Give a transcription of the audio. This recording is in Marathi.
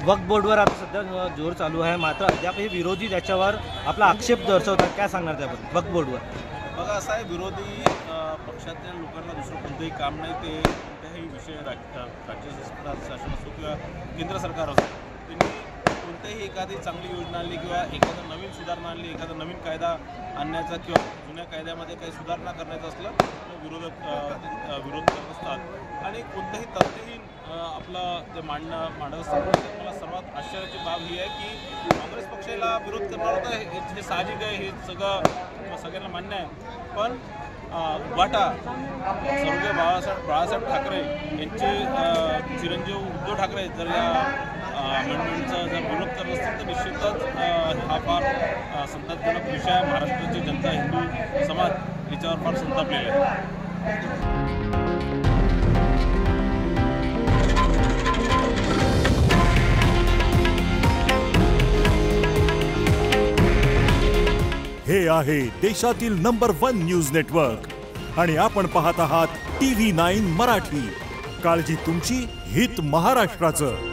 वक्फ बोर्डवर आता सध्या जोर चालू आहे, मात्र अद्यापही विरोधी त्याच्यावर आपला आक्षेप दर्शवतात. काय सांगणार त्याबद्दल वक्फ बोर्डवर? बघा, असं आहे, विरोधी पक्षातल्या लोकांना दुसरं कोणतंही काम नाही. ते कोणत्याही विषय राज्य शासन असो किंवा केंद्र सरकार असो, त्यांनी कोणत्याही एखादी चांगली योजना आणली किंवा एखादा नवीन सुधारणा आणली, एखादा नवीन कायदा आणण्याचा किंवा जुन्या कायद्यामध्ये काही सुधारणा करण्याचं असलं तर विरोध करत असतात आणि कोणतंही तथ्यहीन आपलं ते मांडत असतात. मला सर्वात आश्चर्याची बाब ही आहे की काँग्रेस पक्षाला विरोध करणार होता, हे साहजिक आहे, हे सगळ्यांना मान्य आहे. पण उभाटा स्वर्गीय बाळासाहेब ठाकरे यांचे चिरंजीव उद्धव ठाकरे जर या अमेंडमेंटचा जर विरोध करत असतील तर निश्चितच हा फार संतापजनक विषय आहे. महाराष्ट्राची जनता, हिंदू समाज याच्यावर फार संतापलेला आहे. हे आहे देशातील नंबर 1 न्यूज नेटवर्क आणि आपण पाहत आहात TV9 मराठी. काळजी तुमची, हित महाराष्ट्राचं.